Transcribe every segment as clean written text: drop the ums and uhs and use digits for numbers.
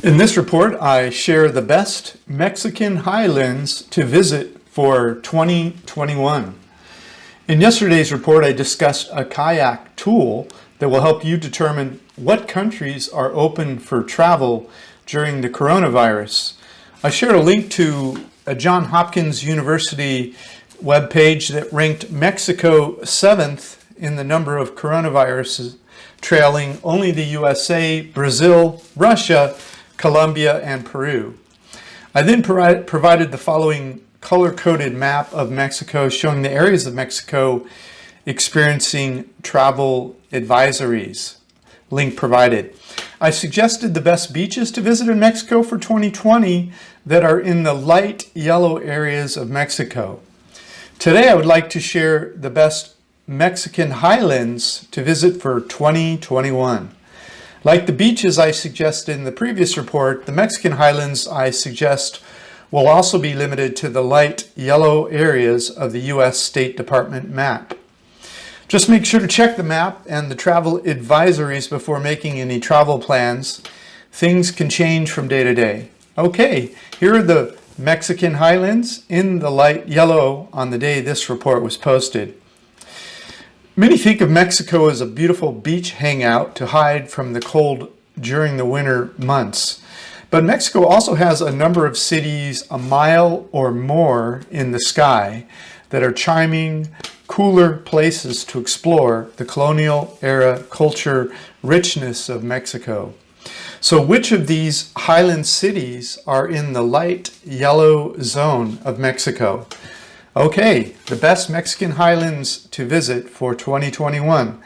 In this report, I share the best Mexican highlands to visit for 2021. In yesterday's report, I discussed a kayak tool that will help you determine what countries are open for travel during the coronavirus. I shared a link to a Johns Hopkins University webpage that ranked Mexico 7th in the number of coronaviruses, trailing only the USA, Brazil, Russia, Colombia, and Peru. I then provided the following color-coded map of Mexico showing the areas of Mexico experiencing travel advisories. Link provided. I suggested the best beaches to visit in Mexico for 2020 that are in the light yellow areas of Mexico. Today I would like to share the best Mexican highlands to visit for 2021. Like the beaches I suggested in the previous report, the Mexican highlands I suggest will also be limited to the light yellow areas of the U.S. State Department map. Just make sure to check the map and the travel advisories before making any travel plans. Things can change from day to day. Okay, here are the Mexican highlands in the light yellow on the day this report was posted. Many think of Mexico as a beautiful beach hangout to hide from the cold during the winter months. But Mexico also has a number of cities a mile or more in the sky that are charming, cooler places to explore the colonial era culture richness of Mexico. So which of these highland cities are in the light yellow zone of Mexico? Okay, the best Mexican highlands to visit for 2021.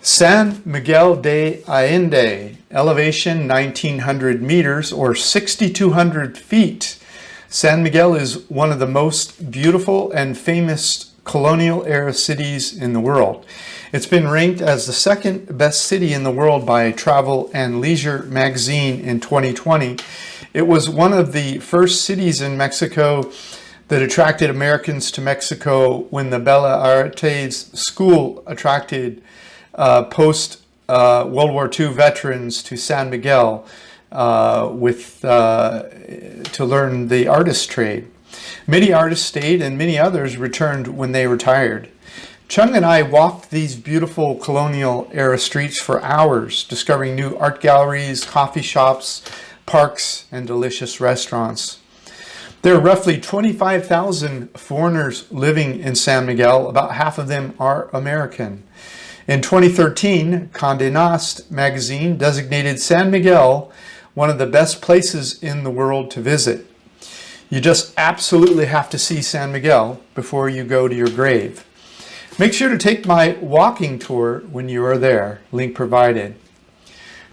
San Miguel de Allende, elevation 1,900 meters or 6,200 feet. San Miguel is one of the most beautiful and famous colonial era cities in the world. It's been ranked as the second best city in the world by Travel and Leisure magazine in 2020. It was one of the first cities in Mexico that attracted Americans to Mexico when the Belles Artes school attracted post-World War II veterans to San Miguel to learn the artist trade. Many artists stayed and many others returned when they retired. Chung and I walked these beautiful colonial era streets for hours, discovering new art galleries, coffee shops, parks, and delicious restaurants. There are roughly 25,000 foreigners living in San Miguel. About half of them are American. In 2013, Condé Nast magazine designated San Miguel one of the best places in the world to visit. You just absolutely have to see San Miguel before you go to your grave. Make sure to take my walking tour when you are there. Link provided.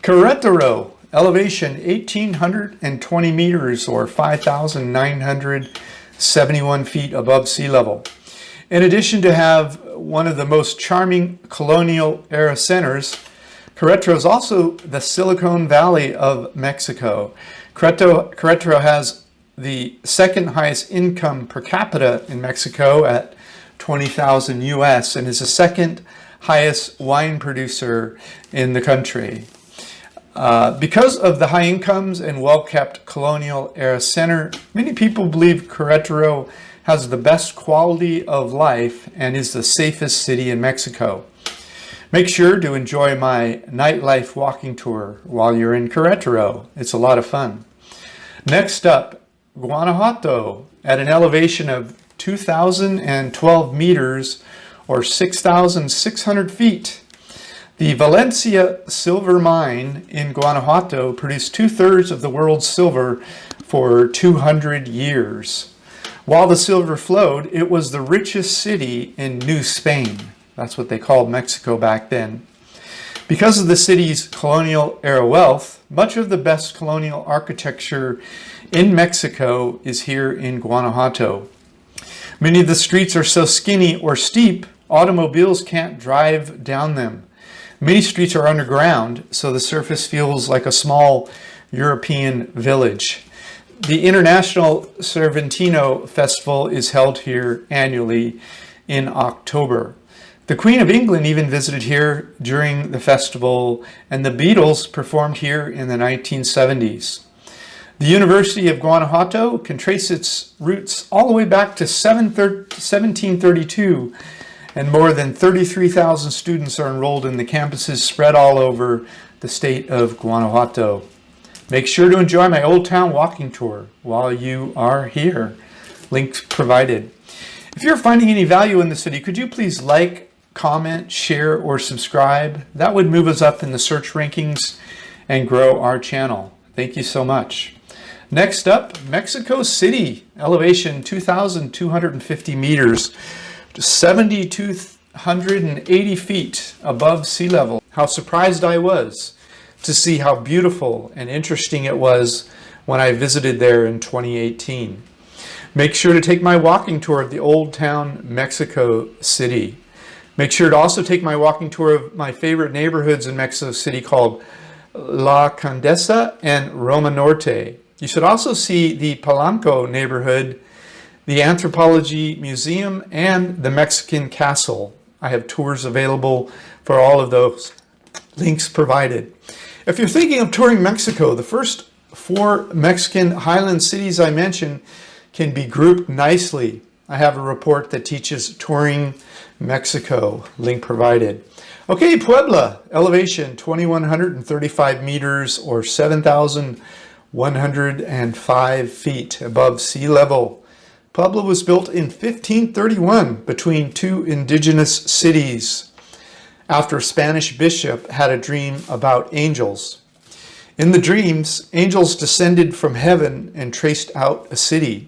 Querétaro, elevation 1,820 meters or 5,971 feet above sea level. In addition to have one of the most charming colonial era centers, Querétaro is also the Silicon Valley of Mexico. Querétaro has the second highest income per capita in Mexico at 20,000 US and is the second highest wine producer in the country. Because of the high incomes and well-kept colonial era center, many people believe Querétaro has the best quality of life and is the safest city in Mexico. Make sure to enjoy my nightlife walking tour while you're in Querétaro. It's a lot of fun. Next up, Guanajuato at an elevation of 2,012 meters or 6,600 feet. The Valencia silver mine in Guanajuato produced 2/3 of the world's silver for 200 years. While the silver flowed, it was the richest city in New Spain. That's what they called Mexico back then. Because of the city's colonial era wealth, much of the best colonial architecture in Mexico is here in Guanajuato. Many of the streets are so skinny or steep, automobiles can't drive down them. Many streets are underground, so the surface feels like a small European village. The International Cervantino Festival is held here annually in October. The Queen of England even visited here during the festival, and the Beatles performed here in the 1970s. The University of Guanajuato can trace its roots all the way back to 1732, and more than 33,000 students are enrolled in the campuses spread all over the state of Guanajuato. Make sure to enjoy my Old Town walking tour while you are here. Links provided. If you're finding any value in the city, could you please like, comment, share, or subscribe? That would move us up in the search rankings and grow our channel. Thank you so much. Next up, Mexico City, elevation 2,250 meters, 7,280 feet above sea level. How surprised I was to see how beautiful and interesting it was when I visited there in 2018. Make sure to take my walking tour of the Old Town, Mexico City. Make sure to also take my walking tour of my favorite neighborhoods in Mexico City called La Condesa and Roma Norte. You should also see the Polanco neighborhood, the Anthropology Museum, and the Mexican Castle. I have tours available for all of those. Links provided. If you're thinking of touring Mexico, the first 4 Mexican Highlands cities I mentioned can be grouped nicely. I have a report that teaches touring Mexico. Link provided. Okay, Puebla, elevation 2,135 meters or 7,105 feet above sea level. Puebla was built in 1531 between 2 indigenous cities after a Spanish bishop had a dream about angels. In the dreams, angels descended from heaven and traced out a city.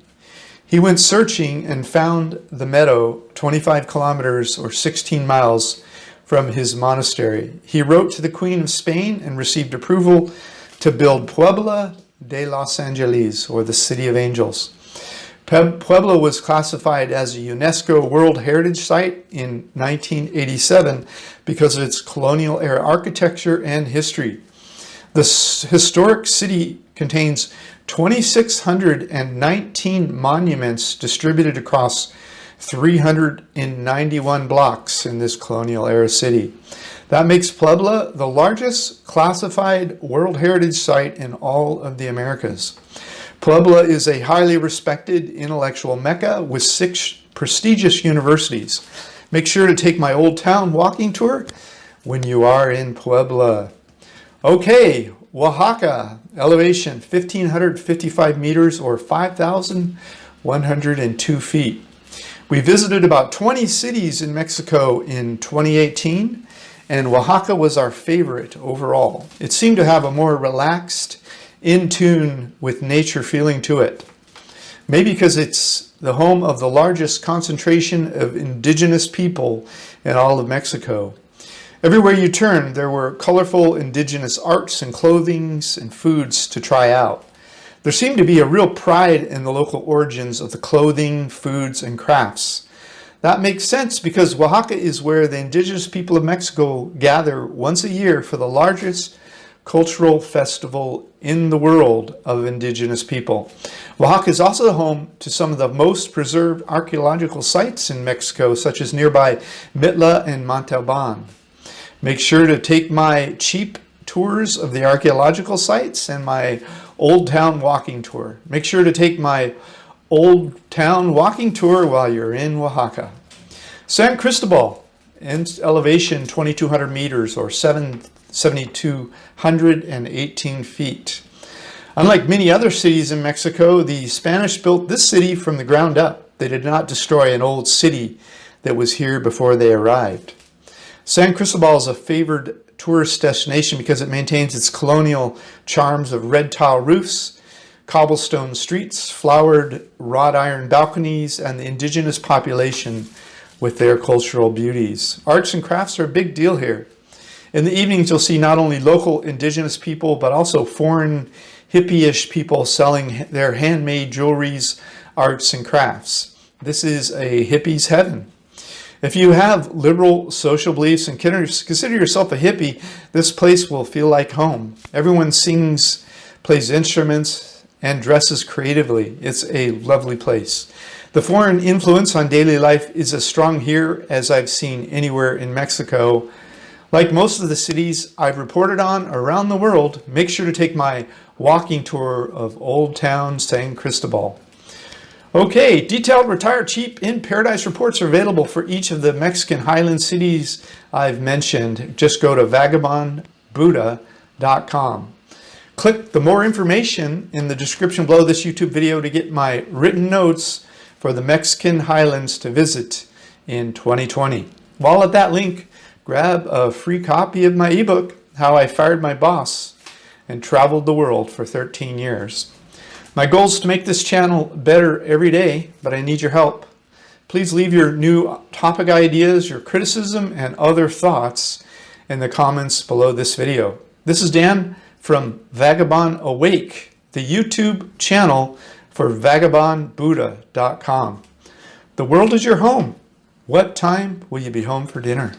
He went searching and found the meadow 25 kilometers or 16 miles from his monastery. He wrote to the Queen of Spain and received approval to build Puebla de los Angeles, or the City of Angels. Puebla was classified as a UNESCO World Heritage Site in 1987 because of its colonial era architecture and history. This historic city contains 2,619 monuments distributed across 391 blocks in this colonial era city. That makes Puebla the largest classified World Heritage Site in all of the Americas. Puebla is a highly respected intellectual mecca with 6 prestigious universities. Make sure to take my Old Town walking tour when you are in Puebla. Okay, Oaxaca, elevation 1,555 meters or 5,102 feet. We visited about 20 cities in Mexico in 2018, and Oaxaca was our favorite overall. It seemed to have a more relaxed, in tune with nature feeling to it. Maybe because it's the home of the largest concentration of indigenous people in all of Mexico. Everywhere you turned, there were colorful indigenous arts and clothings and foods to try out. There seemed to be a real pride in the local origins of the clothing, foods, and crafts. That makes sense because Oaxaca is where the indigenous people of Mexico gather once a year for the largest cultural festival in the world of indigenous people. Oaxaca is also home to some of the most preserved archaeological sites in Mexico, such as nearby Mitla and Montalban. Make sure to take my cheap tours of the archaeological sites and my Old Town walking tour. Make sure to take my Old Town walking tour while you're in Oaxaca. San Cristobal, elevation 2,200 meters or 7,218 feet. Unlike many other cities in Mexico, the Spanish built this city from the ground up. They did not destroy an old city that was here before they arrived. San Cristobal is a favored tourist destination because it maintains its colonial charms of red tile roofs, cobblestone streets, flowered wrought iron balconies, and the indigenous population with their cultural beauties. Arts and crafts are a big deal here. In the evenings, you'll see not only local indigenous people, but also foreign hippie-ish people selling their handmade jewelries, arts, and crafts. This is a hippie's heaven. If you have liberal social beliefs and consider yourself a hippie, this place will feel like home. Everyone sings, plays instruments, and dresses creatively. It's a lovely place. The foreign influence on daily life is as strong here as I've seen anywhere in Mexico. Like most of the cities I've reported on around the world, make sure to take my walking tour of Old Town San Cristobal. Okay, detailed retire cheap in paradise reports are available for each of the Mexican highland cities I've mentioned. Just go to vagabondbuddha.com. Click the more information in the description below this YouTube video to get my written notes for the Mexican highlands to visit in 2020. While at that link, grab a free copy of my ebook, How I Fired My Boss and Traveled the World for 13 years. My goal is to make this channel better every day, but I need your help. Please leave your new topic ideas, your criticism, and other thoughts in the comments below this video. This is Dan from Vagabond Awake, the YouTube channel for vagabondbuddha.com. The world is your home. What time will you be home for dinner?